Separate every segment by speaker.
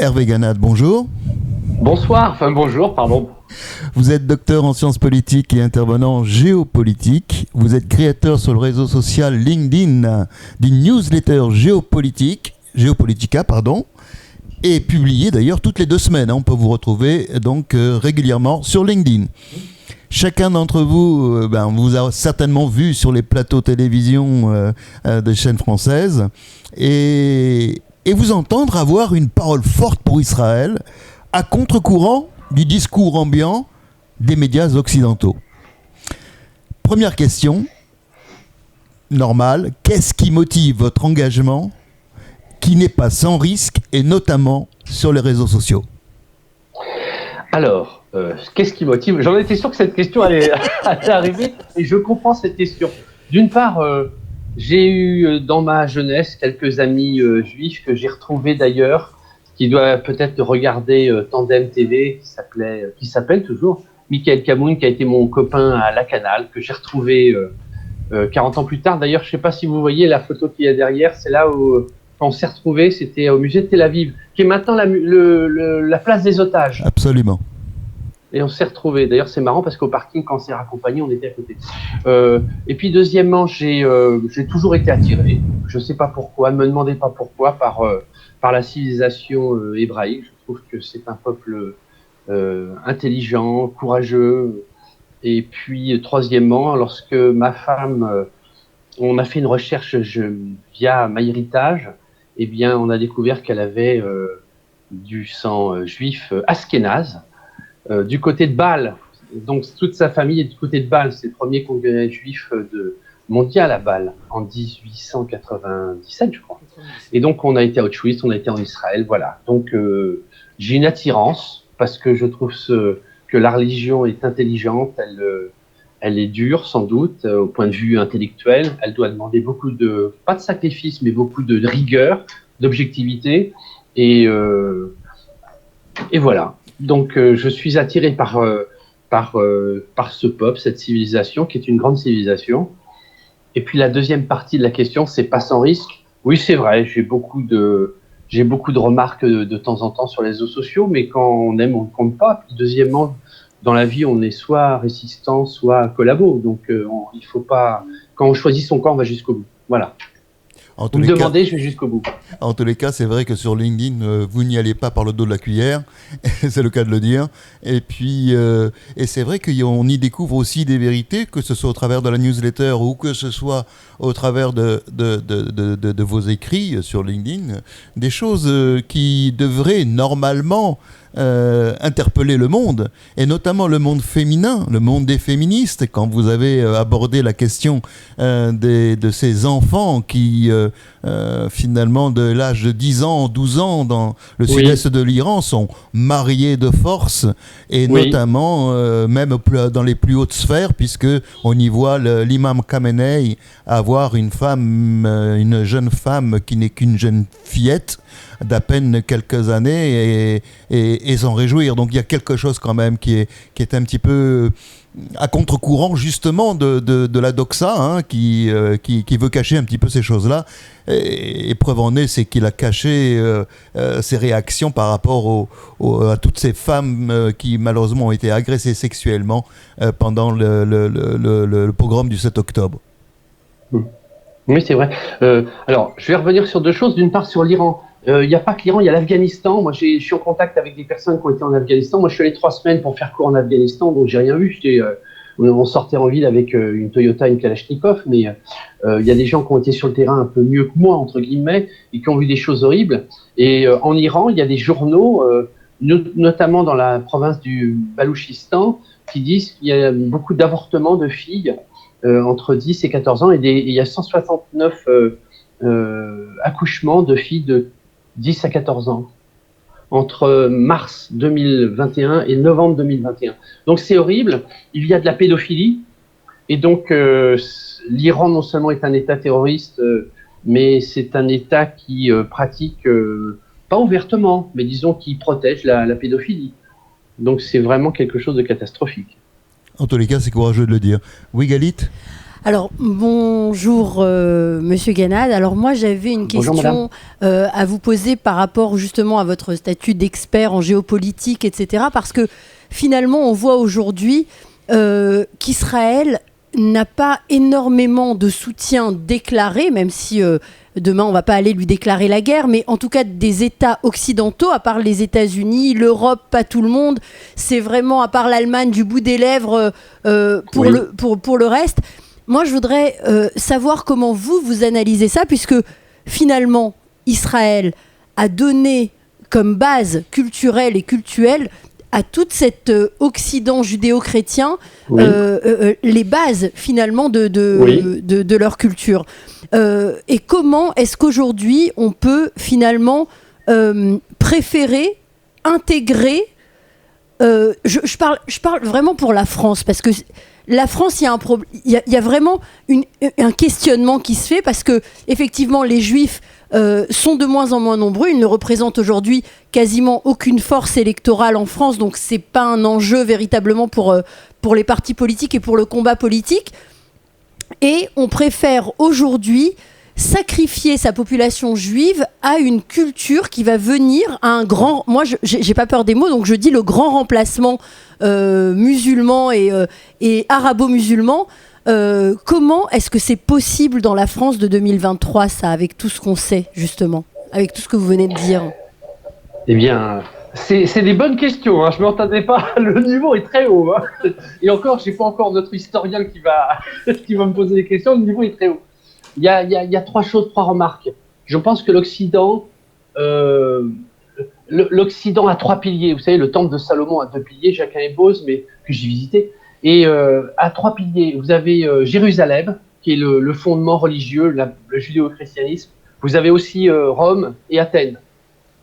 Speaker 1: Hervé Ganade, bonjour.
Speaker 2: Bonsoir, enfin bonjour, pardon.
Speaker 1: Vous êtes docteur en sciences politiques et intervenant en géopolitique. Vous êtes créateur sur le réseau social LinkedIn d'une newsletter Géopolitica, et publié d'ailleurs toutes les 2 semaines. On peut vous retrouver donc régulièrement sur LinkedIn. Chacun d'entre vous, vous a certainement vu sur les plateaux télévision des chaînes françaises et vous entendre avoir une parole forte pour Israël à contre-courant du discours ambiant des médias occidentaux. Première question, normale, qu'est-ce qui motive votre engagement qui n'est pas sans risque et notamment sur les réseaux sociaux?
Speaker 2: Alors, qu'est-ce qui motive? J'en étais sûr que cette question allait arriver et je comprends cette question. D'une part, j'ai eu dans ma jeunesse quelques amis juifs que j'ai retrouvés d'ailleurs, qui doivent peut-être regarder Tandem TV, qui s'appelle toujours Michael Camoun, qui a été mon copain à la Canal, que j'ai retrouvé 40 ans plus tard. D'ailleurs, je ne sais pas si vous voyez la photo qu'il y a derrière, c'est là où quand on s'est retrouvés, c'était au musée de Tel Aviv, qui est maintenant la place des otages.
Speaker 1: Absolument.
Speaker 2: Et on s'est retrouvés. D'ailleurs, c'est marrant parce qu'au parking, quand on s'est raccompagné, on était à côté. Et puis, deuxièmement, j'ai toujours été attiré. Je ne sais pas pourquoi, ne me demandez pas pourquoi, par la civilisation hébraïque. Je trouve que c'est un peuple intelligent, courageux. Et puis, troisièmement, lorsque ma femme, on a fait une recherche via MyHéritage, eh bien, on a découvert qu'elle avait du sang juif ashkénaze. Du côté de Bâle, donc toute sa famille est du côté de Bâle, c'est le premier congrès juif mondial à Bâle en 1897, je crois. Et donc on a été à Auschwitz, on a été en Israël, voilà. Donc j'ai une attirance parce que je trouve que la religion est intelligente, elle est dure sans doute au point de vue intellectuel, elle doit demander beaucoup pas de sacrifice, mais beaucoup de rigueur, d'objectivité, et voilà. Donc, je suis attiré par ce peuple, cette civilisation, qui est une grande civilisation. Et puis, la deuxième partie de la question, c'est pas sans risque. Oui, c'est vrai, j'ai beaucoup de remarques de temps en temps sur les réseaux sociaux, mais quand on aime, on ne compte pas. Puis, deuxièmement, dans la vie, on est soit résistant, soit collabo. Donc, il faut pas. Quand on choisit son camp, on va jusqu'au bout. Voilà. Vous me demandez, je vais jusqu'au bout.
Speaker 1: En tous les cas, c'est vrai que sur LinkedIn, vous n'y allez pas par le dos de la cuillère, c'est le cas de le dire. Et puis, et c'est vrai qu'on y découvre aussi des vérités, que ce soit au travers de la newsletter ou que ce soit au travers de vos écrits sur LinkedIn, des choses qui devraient normalement interpeller le monde, et notamment le monde féminin, le monde des féministes, quand vous avez abordé la question de ces enfants qui, finalement, de l'âge de 10 ans, 12 ans, dans le sud-est de l'Iran, sont mariés de force, et notamment, même dans les plus hautes sphères, puisque on y voit l'imam Khamenei avoir une jeune femme qui n'est qu'une jeune fillette, d'à peine quelques années et s'en réjouir. Donc il y a quelque chose quand même qui est un petit peu à contre-courant justement de la doxa, qui veut cacher un petit peu ces choses-là. Et preuve en est, c'est qu'il a caché ses réactions par rapport à toutes ces femmes qui malheureusement ont été agressées sexuellement pendant le pogrom du 7 octobre.
Speaker 2: Oui, c'est vrai. Alors, je vais revenir sur 2 choses. D'une part, sur l'Iran. Il n'y a pas que l'Iran, il y a l'Afghanistan. Moi, je suis en contact avec des personnes qui ont été en Afghanistan. Moi, je suis allé 3 semaines pour faire cours en Afghanistan, donc j'ai rien vu. On sortait en ville avec une Toyota, une Kalachnikov, mais il y a des gens qui ont été sur le terrain un peu mieux que moi, entre guillemets, et qui ont vu des choses horribles. Et en Iran, il y a des journaux, notamment dans la province du Baloutchistan, qui disent qu'il y a beaucoup d'avortements de filles entre 10 et 14 ans, et il y a 169 accouchements de filles de 10 à 14 ans, entre mars 2021 et novembre 2021. Donc c'est horrible, il y a de la pédophilie, et donc l'Iran non seulement est un État terroriste, mais c'est un État qui pratique, pas ouvertement, mais disons qui protège la pédophilie. Donc c'est vraiment quelque chose de catastrophique.
Speaker 1: En tous les cas, c'est courageux de le dire. Oui, Galit ?
Speaker 3: Alors, bonjour Monsieur Guénade. Alors moi, j'avais une question à vous poser par rapport justement à votre statut d'expert en géopolitique, etc. Parce que finalement, on voit aujourd'hui qu'Israël n'a pas énormément de soutien déclaré, même si demain, on ne va pas aller lui déclarer la guerre, mais en tout cas des États occidentaux, à part les États-Unis, l'Europe, pas tout le monde. C'est vraiment, à part l'Allemagne, du bout des lèvres pour le reste. Moi, je voudrais savoir comment vous analysez ça, puisque finalement, Israël a donné comme base culturelle et cultuelle à tout cet Occident judéo-chrétien les bases finalement de leur culture. Et comment est-ce qu'aujourd'hui on peut finalement préférer, intégrer je parle vraiment pour la France, parce que la France, il y a vraiment un questionnement qui se fait, parce que effectivement les Juifs sont de moins en moins nombreux. Ils ne représentent aujourd'hui quasiment aucune force électorale en France, donc c'est pas un enjeu véritablement pour les partis politiques et pour le combat politique. Et on préfère aujourd'hui sacrifier sa population juive à une culture qui va venir à un grand... Moi, j'ai pas peur des mots, donc je dis le grand remplacement musulman et arabo-musulman. Comment est-ce que c'est possible dans la France de 2023, ça, avec tout ce qu'on sait, justement, avec tout ce que vous venez de dire?
Speaker 2: Eh bien, c'est des bonnes questions, hein. Je ne m'entendais pas, le niveau est très haut. Hein. Et encore, je n'ai pas encore notre historien qui va me poser des questions, le niveau est très haut. Il y a trois remarques. Je pense que l'Occident a trois piliers. Vous savez, le temple de Salomon a deux piliers, Jacques et Bose, mais que j'ai visité. Et à trois piliers, vous avez Jérusalem, qui est le fondement religieux, le judéo-christianisme. Vous avez aussi Rome et Athènes.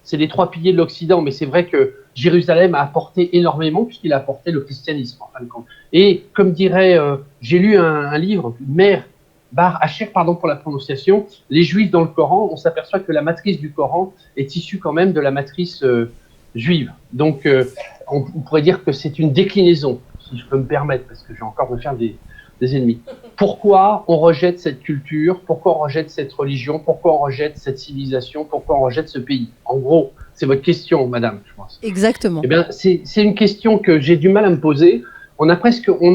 Speaker 2: C'est les trois piliers de l'Occident, mais c'est vrai que Jérusalem a apporté énormément, puisqu'il a apporté le christianisme, en fin de compte. Et comme dirait, j'ai lu un livre, Mère Bar Hacher, pardon pour la prononciation, les Juifs dans le Coran, on s'aperçoit que la matrice du Coran est issue quand même de la matrice juive. Donc, on pourrait dire que c'est une déclinaison, si je peux me permettre, parce que je vais encore me faire des ennemis. Pourquoi on rejette cette culture? Pourquoi on rejette cette religion? Pourquoi on rejette cette civilisation? Pourquoi on rejette ce pays? En gros, c'est votre question, madame, je pense.
Speaker 3: Exactement.
Speaker 2: Eh bien, c'est une question que j'ai du mal à me poser. On a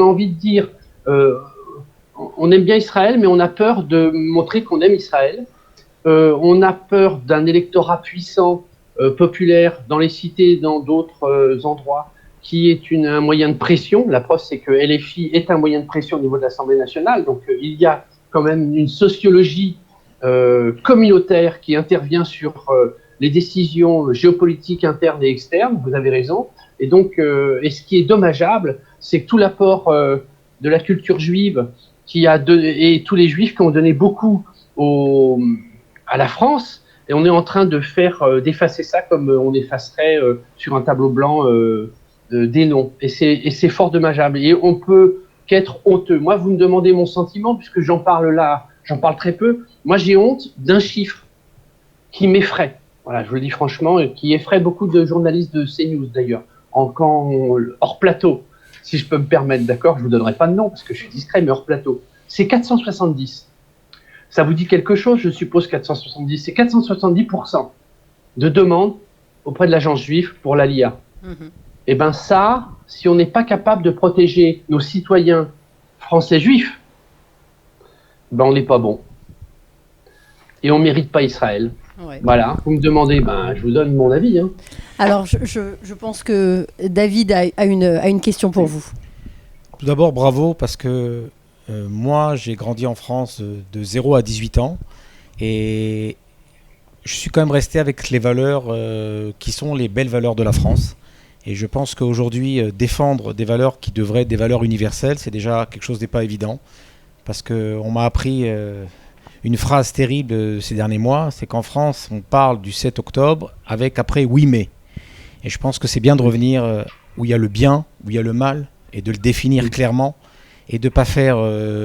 Speaker 2: envie de dire, on aime bien Israël, mais on a peur de montrer qu'on aime Israël. On a peur d'un électorat puissant, populaire, dans les cités, dans d'autres endroits, qui est un moyen de pression. La preuve, c'est que LFI est un moyen de pression au niveau de l'Assemblée nationale. Donc, il y a quand même une sociologie communautaire qui intervient sur les décisions géopolitiques internes et externes. Vous avez raison. Et donc, et ce qui est dommageable, c'est que tout l'apport de la culture juive et tous les juifs qui ont donné beaucoup à la France, et on est en train d'effacer ça comme on effacerait sur un tableau blanc des noms. Et c'est fort dommageable. Et on peut qu'être honteux. Moi, vous me demandez mon sentiment, puisque j'en parle très peu. Moi, j'ai honte d'un chiffre qui m'effraie. Voilà, je vous le dis franchement, et qui effraie beaucoup de journalistes de CNews d'ailleurs, hors plateau. Si je peux me permettre, d'accord, je ne vous donnerai pas de nom parce que je suis discret, mais hors plateau. C'est 470. Ça vous dit quelque chose, je suppose, 470. C'est 470% de demandes auprès de l'agence juive pour l'ALIA. Et bien ça, si on n'est pas capable de protéger nos citoyens français juifs, ben on n'est pas bon. Et on ne mérite pas Israël. Ouais. Voilà, vous me demandez, je vous donne mon avis. Hein.
Speaker 3: Alors, je pense que David a une question pour vous.
Speaker 4: Tout d'abord, bravo, parce que moi, j'ai grandi en France de 0 à 18 ans, et je suis quand même resté avec les valeurs qui sont les belles valeurs de la France. Et je pense qu'aujourd'hui, défendre des valeurs qui devraient être des valeurs universelles, c'est déjà quelque chose n'est pas évident, parce qu'on m'a appris... une phrase terrible ces derniers mois, c'est qu'en France, on parle du 7 octobre avec après 8 mai. Et je pense que c'est bien de revenir où il y a le bien, où il y a le mal, et de le définir clairement, et de ne pas faire...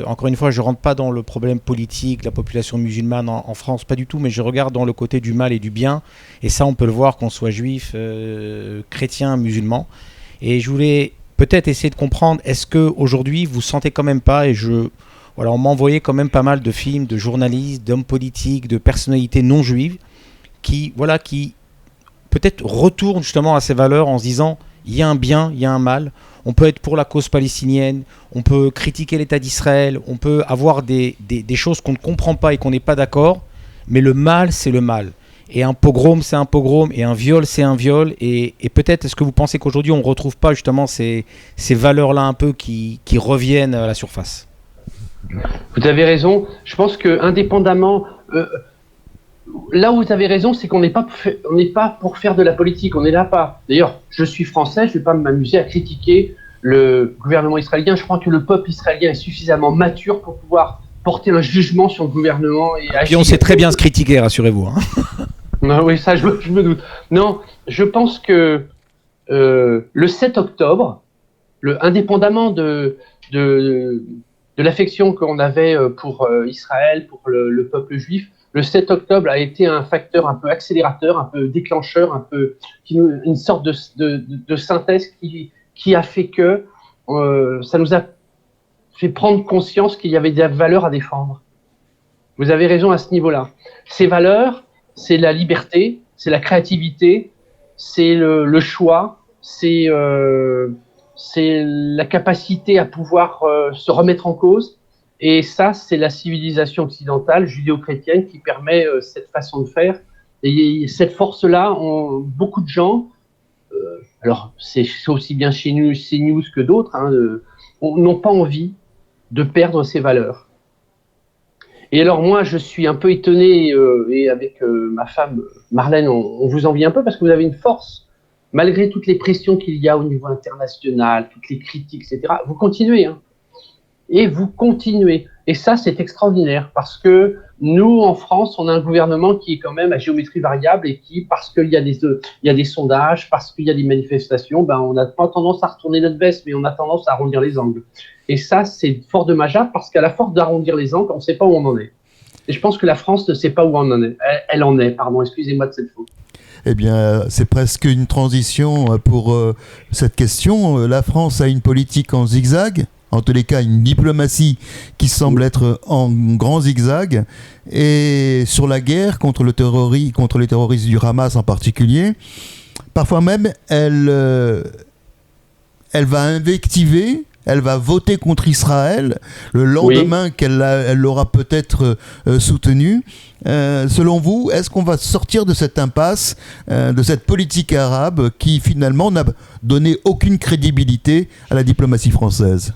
Speaker 4: encore une fois, je ne rentre pas dans le problème politique, la population musulmane en France, pas du tout, mais je regarde dans le côté du mal et du bien, et ça, on peut le voir qu'on soit juif, chrétien, musulman. Et je voulais peut-être essayer de comprendre, est-ce qu'aujourd'hui, vous ne sentez quand même pas, et voilà, on m'a envoyé quand même pas mal de films, de journalistes, d'hommes politiques, de personnalités non juives qui peut-être retournent justement à ces valeurs en se disant il y a un bien, il y a un mal. On peut être pour la cause palestinienne, on peut critiquer l'État d'Israël, on peut avoir des choses qu'on ne comprend pas et qu'on n'est pas d'accord, mais le mal, c'est le mal. Et un pogrom, c'est un pogrom, et un viol, c'est un viol. Et peut-être, est-ce que vous pensez qu'aujourd'hui, on ne retrouve pas justement ces valeurs-là un peu qui reviennent à la surface ?
Speaker 2: Vous avez raison. Je pense que indépendamment... là où vous avez raison, c'est qu'on n'est pas pour faire de la politique, on n'est là pas. D'ailleurs, je suis français, je ne vais pas m'amuser à critiquer le gouvernement israélien. Je crois que le peuple israélien est suffisamment mature pour pouvoir porter un jugement sur le gouvernement. Et
Speaker 4: puis on sait très bien se critiquer, rassurez-vous.
Speaker 2: Non, oui, ça je me doute. Non, je pense que le 7 octobre, indépendamment de l'affection qu'on avait pour Israël, pour le peuple juif, le 7 octobre a été un facteur un peu accélérateur, un peu déclencheur, une sorte de synthèse qui a fait que ça nous a fait prendre conscience qu'il y avait des valeurs à défendre. Vous avez raison à ce niveau-là. Ces valeurs, c'est la liberté, c'est la créativité, c'est le choix, c'est la capacité à pouvoir se remettre en cause. Et ça, c'est la civilisation occidentale, judéo-chrétienne, qui permet cette façon de faire. Et cette force-là, beaucoup de gens, alors c'est aussi bien chez nous, CNews que d'autres, n'ont pas envie de perdre ces valeurs. Et alors moi, je suis un peu étonné, et avec ma femme Marlène, on vous envie un peu parce que vous avez une force. Malgré toutes les pressions qu'il y a au niveau international, toutes les critiques, etc., vous continuez. Et vous continuez. Et ça, c'est extraordinaire parce que nous, en France, on a un gouvernement qui est quand même à géométrie variable et qui, parce qu'il y a des sondages, parce qu'il y a des manifestations, on n'a pas tendance à retourner notre veste, mais on a tendance à arrondir les angles. Et ça, c'est fort dommageable parce qu'à la force d'arrondir les angles, on ne sait pas où on en est. Et je pense que la France ne sait pas où on en est. Elle en est, pardon, excusez-moi de cette faute.
Speaker 1: Eh bien, c'est presque une transition pour cette question. La France a une politique en zigzag. En tous les cas, une diplomatie qui semble être en grand zigzag. Et sur la guerre contre les terroristes du Hamas en particulier, parfois même, elle va invectiver, elle va voter contre Israël le lendemain qu'elle l'aura peut-être soutenu. Selon vous, est-ce qu'on va sortir de cette impasse, de cette politique arabe qui finalement n'a donné aucune crédibilité à la diplomatie française ?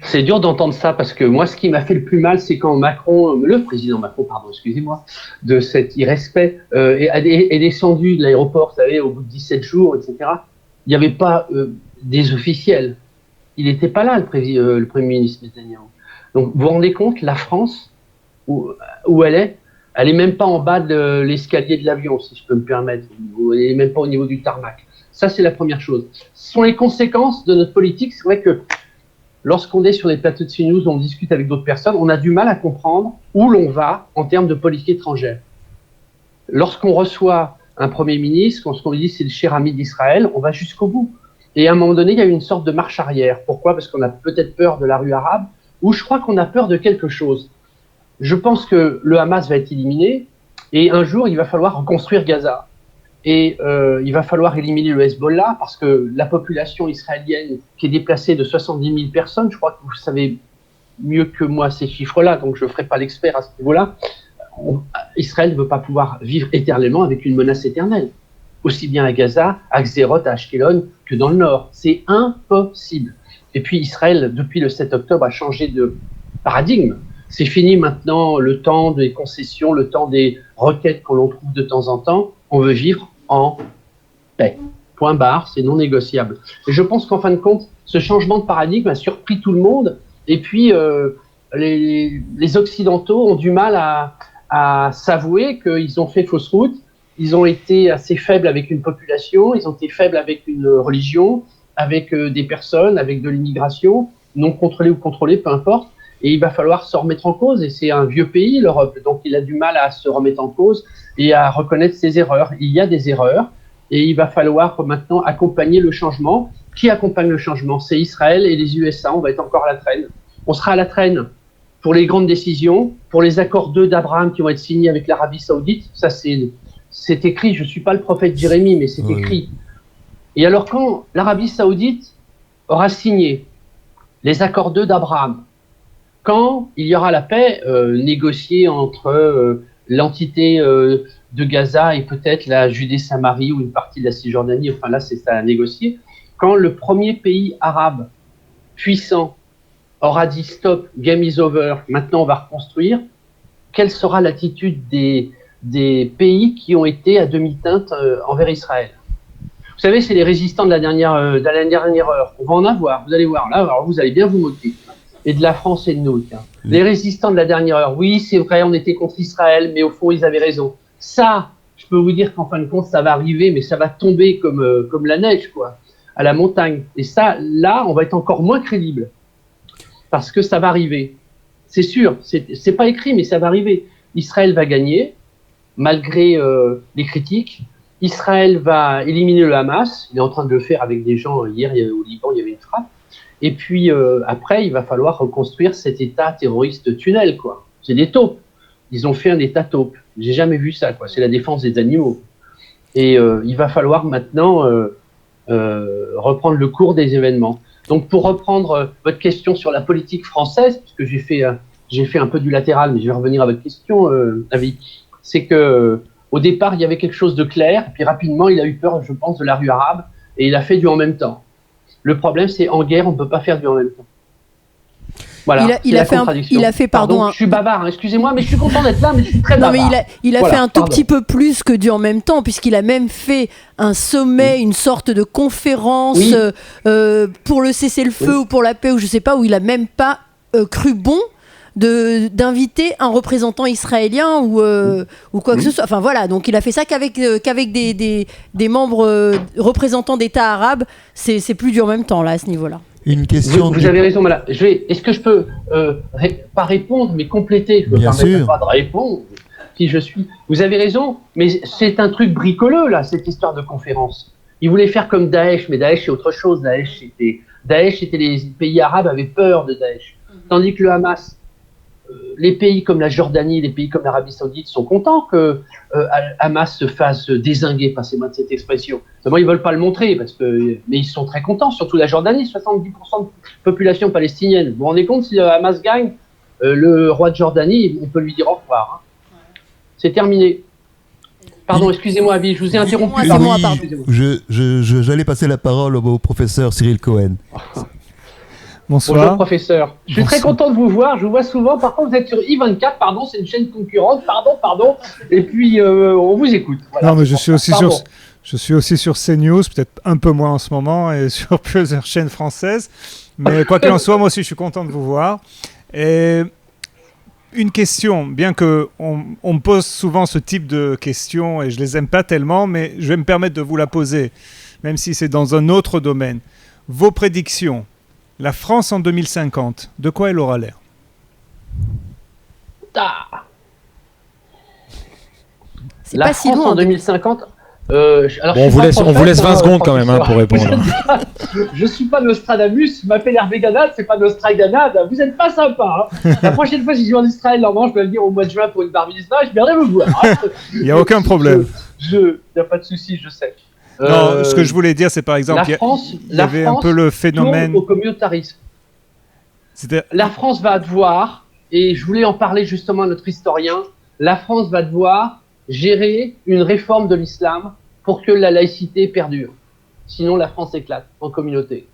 Speaker 2: C'est dur d'entendre ça parce que moi, ce qui m'a fait le plus mal, c'est quand le président Macron, de cet irrespect, est descendu de l'aéroport, vous savez, au bout de 17 jours, etc. Il n'y avait pas des officiels. Il n'était pas là, le Premier ministre Netanyahu. Donc, vous vous rendez compte, la France, où elle est même pas en bas de l'escalier de l'avion, si je peux me permettre. Elle n'est même pas au niveau du tarmac. Ça, c'est la première chose. Ce sont les conséquences de notre politique. C'est vrai que lorsqu'on est sur les plateaux de CNews, on discute avec d'autres personnes, on a du mal à comprendre où l'on va en termes de politique étrangère. Lorsqu'on reçoit un Premier ministre, lorsqu'on lui dit c'est le cher ami d'Israël, on va jusqu'au bout. Et à un moment donné, il y a une sorte de marche arrière. Pourquoi ? Parce qu'on a peut-être peur de la rue arabe, ou je crois qu'on a peur de quelque chose. Je pense que le Hamas va être éliminé, et un jour, il va falloir reconstruire Gaza. Et il va falloir éliminer le Hezbollah parce que la population israélienne qui est déplacée de 70 000 personnes, je crois que vous savez mieux que moi ces chiffres-là, donc je ne ferai pas l'expert à ce niveau-là. Israël ne veut pas pouvoir vivre éternellement avec une menace éternelle, aussi bien à Gaza, à Gzerot, à Ashkelon que dans le nord. C'est impossible. Et puis Israël, depuis le 7 octobre, a changé de paradigme. C'est fini maintenant le temps des concessions, le temps des requêtes que l'on trouve de temps en temps. On veut vivre en paix. Point barre, c'est non négociable. Et je pense qu'en fin de compte, ce changement de paradigme a surpris tout le monde. Et puis, les Occidentaux ont du mal à s'avouer qu'ils ont fait fausse route. Ils ont été assez faibles avec une population, ils ont été faibles avec une religion, avec des personnes, avec de l'immigration, non contrôlée ou contrôlée, peu importe. Et il va falloir se remettre en cause. Et c'est un vieux pays, l'Europe. Donc, il a du mal à se remettre en cause et à reconnaître ses erreurs. Il y a des erreurs et il va falloir maintenant accompagner le changement. Qui accompagne le changement? C'est Israël et les USA. On va être encore à la traîne. On sera à la traîne pour les grandes décisions, pour les accords 2 d'Abraham qui vont être signés avec l'Arabie Saoudite. Ça, c'est écrit. Je ne suis pas le prophète Jérémie, mais c'est écrit. Et alors, quand l'Arabie Saoudite aura signé les accords 2 d'Abraham, quand il y aura la paix négociée entre l'entité de Gaza et peut-être la Judée-Samarie ou une partie de la Cisjordanie, enfin là, c'est ça à négocier, quand le premier pays arabe puissant aura dit stop, game is over, maintenant on va reconstruire, quelle sera l'attitude des pays qui ont été à demi-teinte envers Israël? Vous savez, c'est les résistants de la dernière heure. On va en avoir, vous allez voir. Là, alors vous allez bien vous moquer. Et de la France et de nous. Tiens. Les résistants de la dernière heure. Oui, c'est vrai, on était contre Israël, mais au fond, ils avaient raison. Ça, je peux vous dire qu'en fin de compte, ça va arriver, mais ça va tomber comme la neige, quoi, à la montagne. Et ça, là, on va être encore moins crédible. Parce que ça va arriver. C'est sûr, c'est pas écrit, mais ça va arriver. Israël va gagner, malgré les critiques. Israël va éliminer le Hamas. Il est en train de le faire avec des gens. Hier, au Liban, il y avait une frappe. Et puis, après, il va falloir reconstruire cet État terroriste tunnel, quoi. C'est des taupes. Ils ont fait un État taupe. J'ai jamais vu ça, quoi. C'est la défense des animaux. Et il va falloir maintenant reprendre le cours des événements. Donc, pour reprendre votre question sur la politique française, puisque j'ai fait un peu du latéral, mais je vais revenir à votre question, Avi, c'est que au départ, il y avait quelque chose de clair, puis rapidement, il a eu peur, je pense, de la rue arabe, et il a fait du en même temps. Le problème, c'est en guerre, on ne peut pas faire du en même temps. Voilà,
Speaker 3: il a fait, pardon,
Speaker 2: je suis bavard, hein, excusez-moi, mais je suis content d'être là, mais je suis très bavard.
Speaker 3: Non, mais il a fait un tout petit peu plus que du en même temps, puisqu'il a même fait un sommet, une sorte de conférence pour le cessez-le-feu ou pour la paix, ou je ne sais pas, où il n'a même pas cru bon d'inviter un représentant israélien ou quoi que ce soit. Enfin voilà, donc il a fait ça qu'avec des membres représentants d'États arabes. C'est plus dur en même temps là à ce niveau-là.
Speaker 1: Une question.
Speaker 2: Vous avez raison, madame. Est-ce que je peux pas répondre, mais compléter? Je me permettrai pas de répondre. Qui je suis. Vous avez raison, mais c'est un truc bricoleux là, cette histoire de conférence. Ils voulaient faire comme Daesh, mais Daesh c'est autre chose. Daesh c'était les pays arabes avaient peur de Daesh, tandis que le Hamas, les pays comme la Jordanie, les pays comme l'Arabie Saoudite sont contents que Hamas se fasse dézinguer, passez-moi de cette expression. Seulement, ils ne veulent pas le montrer, mais ils sont très contents, surtout la Jordanie, 70% de population palestinienne. Vous vous rendez compte, si le Hamas gagne, le roi de Jordanie, on peut lui dire au revoir. Hein. C'est terminé. Pardon, excusez-moi, Avi, je vous ai interrompu.
Speaker 1: J'allais passer la parole au professeur Cyril Cohen.
Speaker 5: Bonsoir.
Speaker 2: Bonjour professeur. Je suis très content de vous voir. Je vous vois souvent. Par contre, vous êtes sur I24. Pardon, c'est une chaîne concurrente. Pardon. Et puis, on vous écoute. Voilà.
Speaker 5: Non, mais je suis aussi sur CNews, peut-être un peu moins en ce moment, et sur plusieurs chaînes françaises. Mais quoi qu'il en soit, moi aussi, je suis content de vous voir. Et une question, bien que on me pose souvent ce type de questions, et je les aime pas tellement, mais je vais me permettre de vous la poser, même si c'est dans un autre domaine. Vos prédictions. La France en 2050, de quoi elle aura l'air?
Speaker 2: La France en 2050
Speaker 4: alors bon, on vous laisse 20 secondes quand même pour répondre.
Speaker 2: Je ne suis pas Nostradamus, je m'appelle Hervé Ganade, c'est pas Nostraganade, vous n'êtes pas sympa. Hein. La prochaine fois, si je vais en Israël, normalement, je vais le dire au mois de juin pour une bar mitzvah, je viendrai vous voir. Hein.
Speaker 5: Il n'y a aucun problème.
Speaker 2: Il n'y a pas de souci, je sais.
Speaker 5: Non, ce que je voulais dire, c'est par exemple, il y avait un peu le phénomène
Speaker 2: au communautarisme. La France va devoir, et je voulais en parler justement à notre historien, la France va devoir gérer une réforme de l'islam pour que la laïcité perdure. Sinon, la France éclate en communauté.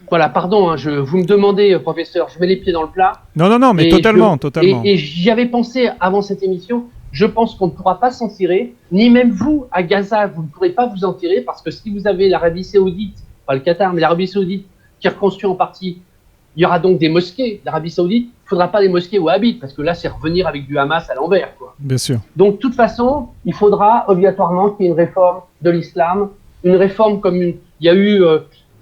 Speaker 2: Voilà, pardon, hein, vous me demandez, professeur, je mets les pieds dans le plat.
Speaker 5: Non, mais totalement.
Speaker 2: Et j'y avais pensé avant cette émission. Je pense qu'on ne pourra pas s'en tirer, ni même vous, à Gaza, vous ne pourrez pas vous en tirer, parce que si vous avez l'Arabie Saoudite, pas le Qatar, mais l'Arabie Saoudite, qui reconstruit en partie, il y aura donc des mosquées d'Arabie Saoudite, il ne faudra pas des mosquées wahhabites, parce que là, c'est revenir avec du Hamas à l'envers, quoi.
Speaker 5: Bien sûr.
Speaker 2: Donc, de toute façon, il faudra obligatoirement qu'il y ait une réforme de l'islam, une réforme comme il y a eu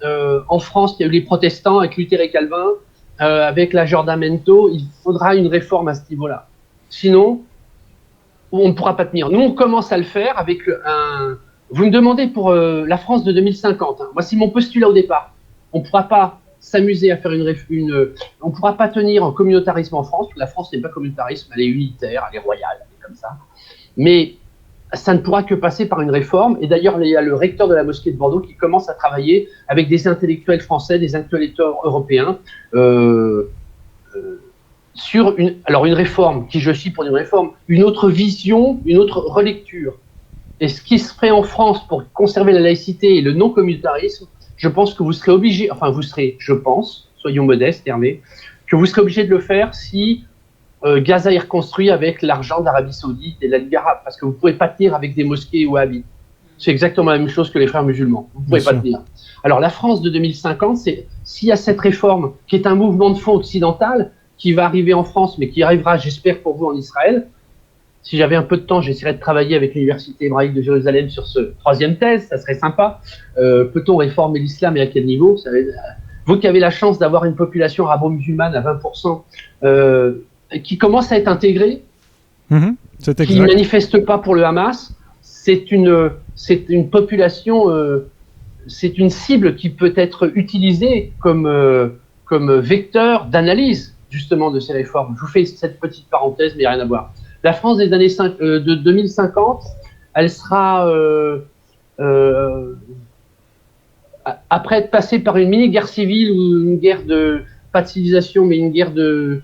Speaker 2: en France, il y a eu les protestants avec Luther et Calvin, avec l'aggiornamento, il faudra une réforme à ce niveau-là. Sinon, on ne pourra pas tenir. Nous, on commence à le faire avec vous me demandez pour la France de 2050. Moi, c'est mon postulat au départ. On ne pourra pas s'amuser à faire on ne pourra pas tenir un communautarisme en France. La France n'est pas communautarisme, elle est unitaire, elle est royale, elle est comme ça. Mais ça ne pourra que passer par une réforme. Et d'ailleurs, il y a le recteur de la mosquée de Bordeaux qui commence à travailler avec des intellectuels français, des intellectuels européens, sur une réforme, qui je suis pour une réforme, une autre vision, une autre relecture. Et ce qui se ferait en France pour conserver la laïcité et le non-communautarisme, je pense que vous serez obligé, je pense, soyons modestes, Hervé, que vous serez obligé de le faire si Gaza est reconstruit avec l'argent d'Arabie Saoudite et de la Ligue arabe, parce que vous ne pouvez pas tenir avec des mosquées wahhabites. C'est exactement la même chose que les frères musulmans. Vous ne pouvez pas tenir. Alors la France de 2050, s'il y a cette réforme qui est un mouvement de fond occidental qui va arriver en France, mais qui arrivera, j'espère pour vous, en Israël. Si j'avais un peu de temps, j'essaierais de travailler avec l'Université hébraïque de Jérusalem sur ce troisième thèse, ça serait sympa. Peut-on réformer l'islam et à quel niveau? Vous qui avez la chance d'avoir une population arabo-musulmane à 20%, qui commence à être intégrée, qui ne manifeste pas pour le Hamas, c'est une population, c'est une cible qui peut être utilisée comme vecteur d'analyse justement de ces réformes. Je vous fais cette petite parenthèse, mais il n'y a rien à voir. La France des années de 2050, elle sera, après être passée par une mini-guerre civile ou une guerre pas de civilisation, mais une guerre de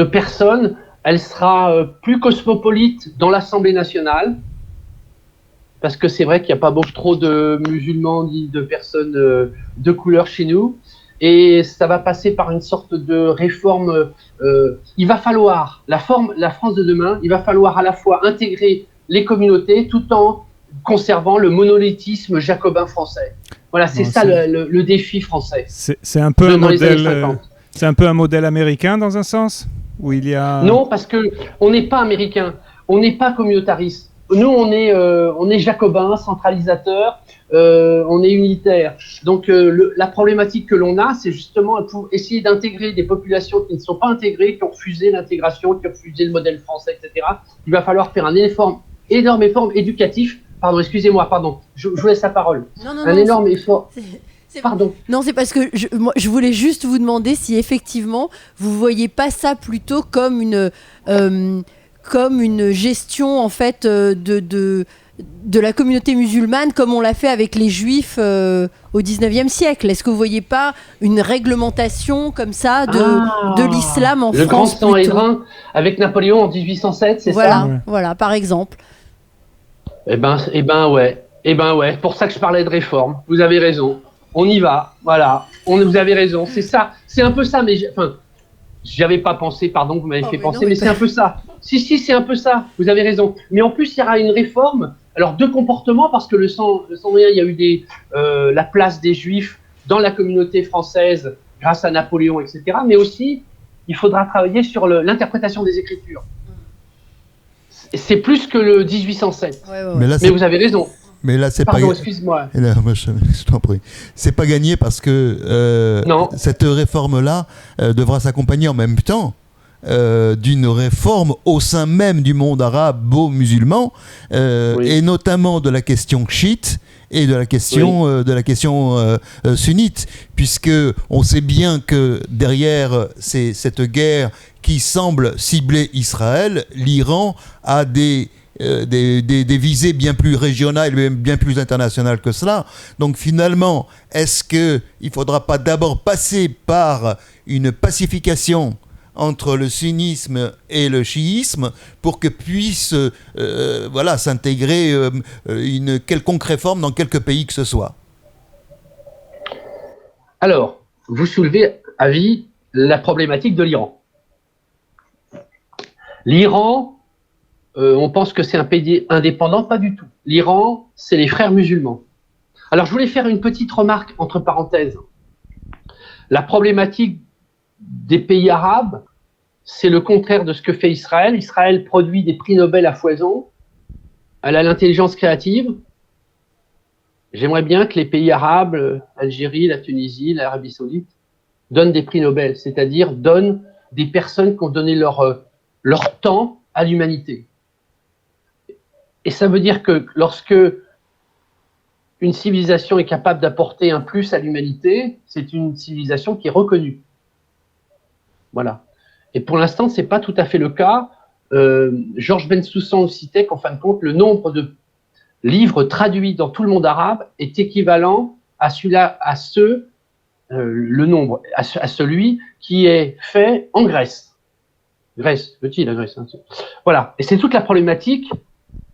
Speaker 2: personnes, elle sera plus cosmopolite dans l'Assemblée nationale, parce que c'est vrai qu'il n'y a pas trop de musulmans ni de personnes de couleur chez nous. Et ça va passer par une sorte de réforme. Il va falloir, la France de demain, il va falloir à la fois intégrer les communautés tout en conservant le monolithisme jacobin français. Voilà, c'est le défi français.
Speaker 5: C'est un peu un modèle. C'est un peu un modèle américain dans un sens où il y a.
Speaker 2: Non, parce que on n'est pas américain, on n'est pas communautariste. Nous, on est jacobin, centralisateur, on est unitaire. Donc, la problématique que l'on a, c'est justement pour essayer d'intégrer des populations qui ne sont pas intégrées, qui ont refusé l'intégration, qui ont refusé le modèle français, etc. Il va falloir faire un énorme effort éducatif. Pardon, excusez-moi, je vous laisse la parole.
Speaker 3: Non,
Speaker 2: énorme effort. Pardon.
Speaker 3: Non, c'est parce que je voulais juste vous demander si effectivement vous voyez pas ça plutôt comme une gestion en fait de la communauté musulmane comme on l'a fait avec les juifs au 19e siècle. Est-ce que vous voyez pas une réglementation comme ça de l'islam en France?
Speaker 2: Le grand Sanhédrin avec Napoléon en 1807, c'est ça?
Speaker 3: Voilà, par exemple.
Speaker 2: Eh ben ouais. Pour ça que je parlais de réforme. Vous avez raison. On y va. Voilà. Vous avez raison. C'est ça. C'est un peu ça. Mais j'y avais pas pensé. Pardon, vous m'avez fait penser. Mais c'est un peu ça. Si, c'est un peu ça. Vous avez raison. Mais en plus, il y aura une réforme. Alors, de comportement, parce que le Sanhédrin, il y a eu la place des Juifs dans la communauté française grâce à Napoléon, etc. Mais aussi, il faudra travailler sur l'interprétation des Écritures. C'est plus que le 1807.
Speaker 1: Mais
Speaker 2: vous avez raison.
Speaker 1: Mais là, c'est
Speaker 2: Pardon, excuse-moi.
Speaker 1: Je t'en prie. C'est pas gagné parce que cette réforme-là devra s'accompagner en même temps d'une réforme au sein même du monde arabe-musulman, et notamment de la question chiite et de la question sunnite, puisque on sait bien que derrière cette guerre qui semble cibler Israël, l'Iran a des visées bien plus régionales et bien plus internationales que cela. Donc finalement, est-ce qu'il ne faudra pas d'abord passer par une pacification entre le sunnisme et le chiisme pour que puisse s'intégrer une quelconque réforme dans quelque pays que ce soit?
Speaker 2: Alors, vous soulevez, Avi, la problématique de l'Iran. L'Iran, on pense que c'est un pays indépendant, pas du tout. L'Iran, c'est les frères musulmans. Alors, je voulais faire une petite remarque entre parenthèses. La problématique des pays arabes, c'est le contraire de ce que fait Israël. Israël produit des prix Nobel à foison. Elle a l'intelligence créative. J'aimerais bien que les pays arabes, l'Algérie, la Tunisie, l'Arabie Saoudite, donnent des prix Nobel, c'est-à-dire donnent des personnes qui ont donné leur temps à l'humanité. Et ça veut dire que lorsque une civilisation est capable d'apporter un plus à l'humanité, c'est une civilisation qui est reconnue. Voilà. Et pour l'instant, ce n'est pas tout à fait le cas. Georges Bensoussan citait qu'en fin de compte, le nombre de livres traduits dans tout le monde arabe est équivalent à celui qui est fait en Grèce. Grèce, petit la Grèce. Hein. Voilà. Et c'est toute la problématique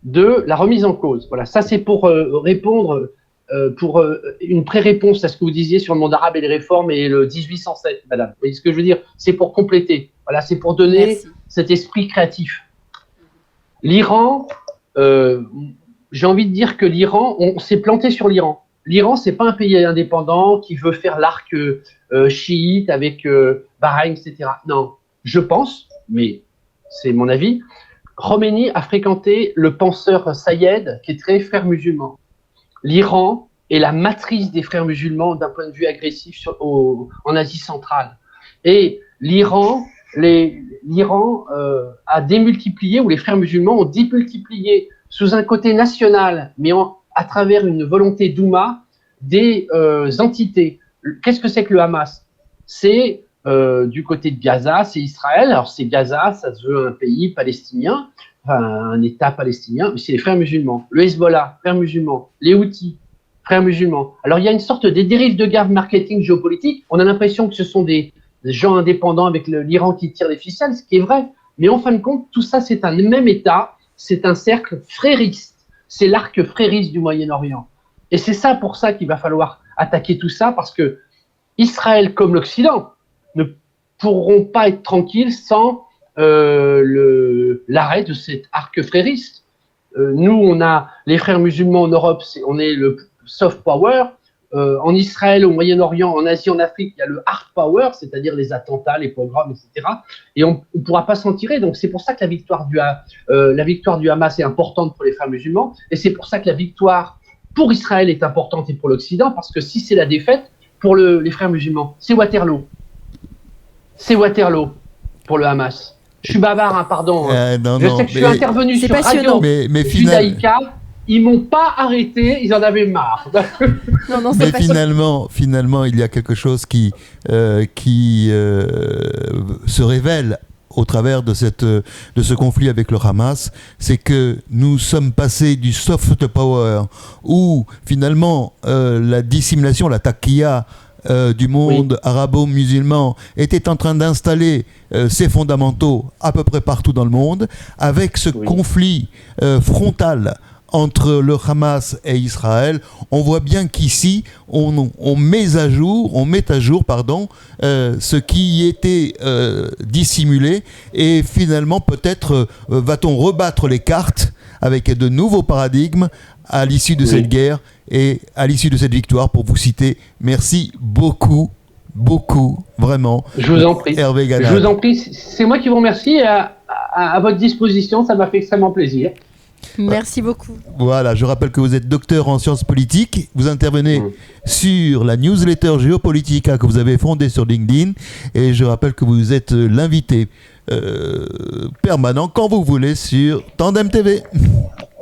Speaker 2: de la remise en cause. Voilà. Ça, c'est pour répondre, pour une pré-réponse à ce que vous disiez sur le monde arabe et les réformes et le 1807, madame. Vous voyez ce que je veux dire? C'est pour compléter. Voilà, c'est pour donner cet esprit créatif. L'Iran, j'ai envie de dire que l'Iran, on s'est planté sur l'Iran. L'Iran, c'est pas un pays indépendant qui veut faire l'arc chiite avec Bahreïn, etc. Non, je pense, mais c'est mon avis, Khomeini a fréquenté le penseur Sayed, qui est très frère musulman. L'Iran est la matrice des frères musulmans d'un point de vue agressif en Asie centrale. Et l'Iran a démultiplié, ou les frères musulmans ont démultiplié sous un côté national, mais à travers une volonté d'Oumma, des entités. Qu'est-ce que c'est que le Hamas? C'est du côté de Gaza, c'est Israël. Alors c'est Gaza, ça se veut un pays palestinien, enfin un État palestinien, mais c'est les frères musulmans. Le Hezbollah, frères musulmans. Les Houthis, frères musulmans. Alors il y a une sorte de dérive de guerre marketing géopolitique. On a l'impression que ce sont des gens indépendants avec l'Iran qui tire les ficelles, ce qui est vrai. Mais en fin de compte, tout ça, c'est un même État, c'est un cercle frériste. C'est l'arc frériste du Moyen-Orient. Et c'est ça pour ça qu'il va falloir attaquer tout ça, parce que Israël comme l'Occident ne pourront pas être tranquilles sans l'arrêt de cet arc frériste. Nous, on a les frères musulmans en Europe, on est le soft power. En Israël, au Moyen-Orient, en Asie, en Afrique, il y a le hard power, c'est-à-dire les attentats, les pogroms, etc. Et on ne pourra pas s'en tirer. Donc c'est pour ça que la victoire du Hamas est importante pour les frères musulmans. Et c'est pour ça que la victoire pour Israël est importante et pour l'Occident, parce que si c'est la défaite, pour les frères musulmans, c'est Waterloo. C'est Waterloo pour le Hamas. Je suis bavard, hein, pardon. Je sais que je suis intervenu sur
Speaker 3: passionnant.
Speaker 2: Radio Judaïka. Ils m'ont pas arrêté, ils en avaient marre.
Speaker 3: Non,
Speaker 1: mais finalement, il y a quelque chose qui se révèle au travers de ce conflit avec le Hamas, c'est que nous sommes passés du soft power où finalement la dissimulation, la taqiyya du monde arabo-musulman était en train d'installer ses fondamentaux à peu près partout dans le monde, avec ce conflit frontal entre le Hamas et Israël. On voit bien qu'ici, on met à jour, ce qui était dissimulé, et finalement peut-être va-t-on rebattre les cartes avec de nouveaux paradigmes à l'issue de cette guerre et à l'issue de cette victoire, pour vous citer. Merci beaucoup, vraiment.
Speaker 2: Je vous en prie.
Speaker 1: Hervé Ganad.
Speaker 2: Je vous en prie. C'est moi qui vous remercie. À votre disposition, ça m'a fait extrêmement plaisir.
Speaker 3: Merci beaucoup.
Speaker 1: Voilà, je rappelle que vous êtes docteur en sciences politiques. Vous intervenez sur la newsletter Géopolitica que vous avez fondée sur LinkedIn. Et je rappelle que vous êtes l'invité permanent quand vous voulez sur Tandem TV.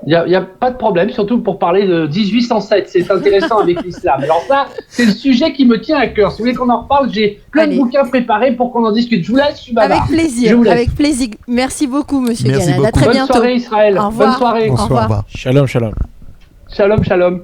Speaker 2: Il n'y a pas de problème, surtout pour parler de 1807. C'est intéressant avec l'islam. Alors ça, c'est le sujet qui me tient à cœur. Si vous voulez qu'on en reparle, j'ai plein de bouquins préparés pour qu'on en discute. Je vous laisse, je suis bavard.
Speaker 3: Avec plaisir. Merci beaucoup, monsieur Ganad. À très
Speaker 2: Bonne
Speaker 3: bientôt.
Speaker 2: soirée, Israël.
Speaker 3: Au revoir.
Speaker 2: Bonne soirée.
Speaker 1: Bonsoir.
Speaker 4: Shalom, shalom.
Speaker 2: Shalom, shalom.